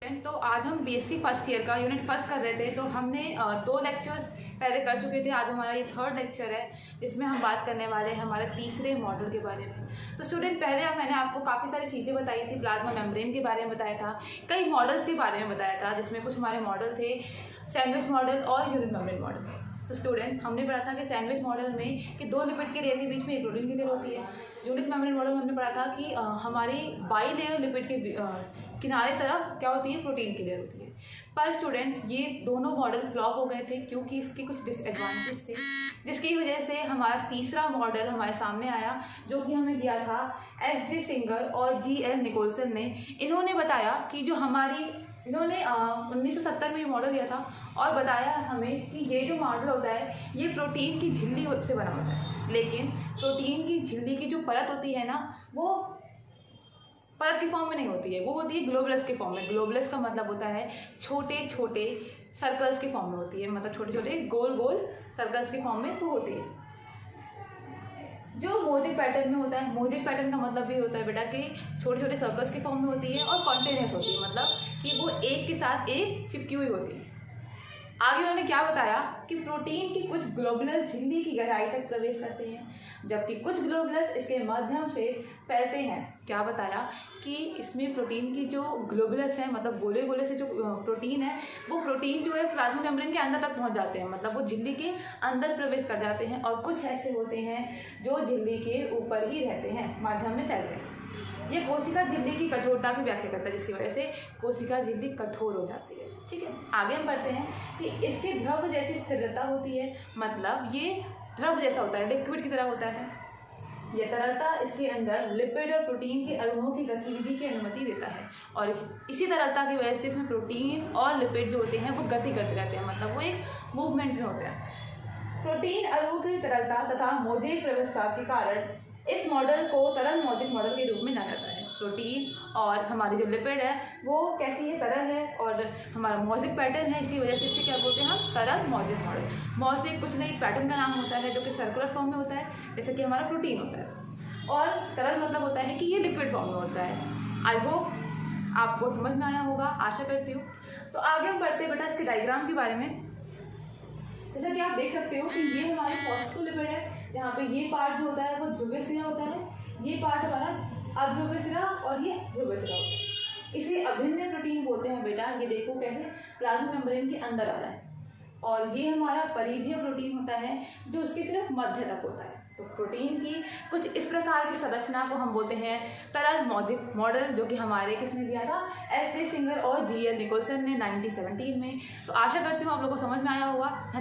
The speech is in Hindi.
तो आज हम बीएससी फर्स्ट ईयर का यूनिट फर्स्ट कर रहे थे। तो हमने 2 लेक्चर्स पहले कर चुके थे। आज हमारा ये 3rd लेक्चर है जिसमें हम बात करने वाले हैं हमारे तीसरे मॉडल के बारे में। तो स्टूडेंट, पहले मैंने आपको काफ़ी सारी चीज़ें बताई थी। प्लाज्मा मेम्ब्रेन के बारे में बताया था, कई मॉडल्स के बारे में बताया था, जिसमें कुछ हमारे मॉडल थे सैंडविच मॉडल और यूनिट मेम्ब्रेन मॉडल। तो स्टूडेंट, हमने पढ़ा था कि सैंडविच मॉडल में कि 2 लिपिड की लेयर के बीच में एक प्रोटीन की लेयर होती है। यूनिट मेम्ब्रेन मॉडल में हमने पढ़ा था कि हमारी बाई लेयर लिपिड के किनारे तरफ क्या होती है, प्रोटीन की लेयर होती है। पर स्टूडेंट, ये दोनों मॉडल फ्लॉप हो गए थे क्योंकि इसके कुछ डिसएडवांटेज थे, जिसकी वजह से हमारा तीसरा मॉडल हमारे सामने आया, जो कि हमें दिया था एस.जे. सिंगर और जी.एल. निकोलसन ने। इन्होंने बताया कि जो इन्होंने 1970 में ये मॉडल दिया था और बताया हमें कि ये जो मॉडल होता है ये प्रोटीन की झिल्ली से बना होता है। लेकिन प्रोटीन की झिल्ली की जो परत होती है ना, वो परत के फॉर्म में नहीं होती है, वो होती है ग्लोबुलस के फॉर्म में। ग्लोबुलस का मतलब होता है छोटे छोटे सर्कल्स के फॉर्म में होती है, मतलब छोटे छोटे गोल गोल सर्कल्स के फॉर्म में वो होती है। जो मोज़ेक पैटर्न में होता है, मोज़ेक पैटर्न का मतलब ये होता है बेटा कि छोटे छोटे सर्कल्स के फॉर्म में होती है और कॉन्टिन्यूस होती है, मतलब कि वो एक के साथ एक चिपकी हुई होती है। आगे उन्होंने क्या बताया कि प्रोटीन की कुछ ग्लोबुलस झिल्ली की गहराई तक प्रवेश करते हैं, जबकि कुछ ग्लोबुलस इसके माध्यम से फैलते हैं। क्या बताया कि इसमें प्रोटीन की जो ग्लोबुलस है, मतलब गोले गोले से जो प्रोटीन है, वो प्रोटीन जो है प्लाज्मा मेम्ब्रेन के अंदर तक पहुंच जाते हैं, मतलब वो झिल्ली के अंदर प्रवेश कर जाते हैं। और कुछ ऐसे होते हैं जो झिल्ली के ऊपर ही रहते हैं, माध्यम में फैलते हैं। ये कोशिका झिल्ली की कठोरता की व्याख्या करता है, जिसकी वजह से कोशिका झिल्ली कठोर हो जाती है। ठीक है, आगे हम बढ़ते हैं कि इसके द्रव जैसी स्थिरता होती है, मतलब ये द्रव जैसा होता है, लिक्विड की तरह होता है। यह तरलता इसके अंदर लिपिड और प्रोटीन के अणुओं की गतिविधि की अनुमति देता है, और इसी तरलता की वजह से इसमें प्रोटीन और लिपिड जो होते हैं वो गति करते रहते हैं, मतलब वो एक मूवमेंट में होते हैं। प्रोटीन अणुओं की तरलता तथा मोज़ेक व्यवस्था के कारण इस मॉडल को तरल मोज़ेक मॉडल के रूप में जाना जाता है। प्रोटीन और हमारी जो लिपिड है वो कैसी है, तरल है, और हमारा मोज़ेक पैटर्न है, इसी वजह से इससे क्या बोलते हैं हम, तरल मोज़ेक मॉडल। मोज़ेक कुछ नहीं, पैटर्न का नाम होता है जो कि सर्कुलर फॉर्म में होता है, जैसे कि हमारा प्रोटीन होता है। और तरल मतलब होता है कि ये लिक्विड फॉर्म में होता है। आई होप आपको समझ में आया होगा, आशा करती हूँ। तो आगे हम बढ़ते हैं बेटा इसके डायग्राम के बारे में। जैसा कि आप देख सकते हो कि ये हमारे फॉस्फोलिपिड है, जहाँ पे ये पार्ट जो होता है वो ध्रुवीय सिरा होता है, ये पार्ट हमारा अध्रुवीय सिरा और ये ध्रुवीय सिरा होता है। इसे अभिन्न प्रोटीन बोलते हैं बेटा। ये देखो कैसे प्लाज्मा मेम्ब्रेन के अंदर आ रहा है, और ये हमारा परिधीय प्रोटीन होता है जो उसके सिर्फ मध्य तक होता है। तो प्रोटीन की कुछ इस प्रकार की संरचना को हम बोलते हैं तरल मोज़ेक मॉडल, जो कि हमारे किसने दिया था, एस.जे. सिंगर और जी.एल. निकोलसन ने 1917 में। तो आशा करती हूँ आप लोगों को समझ में आया होगा।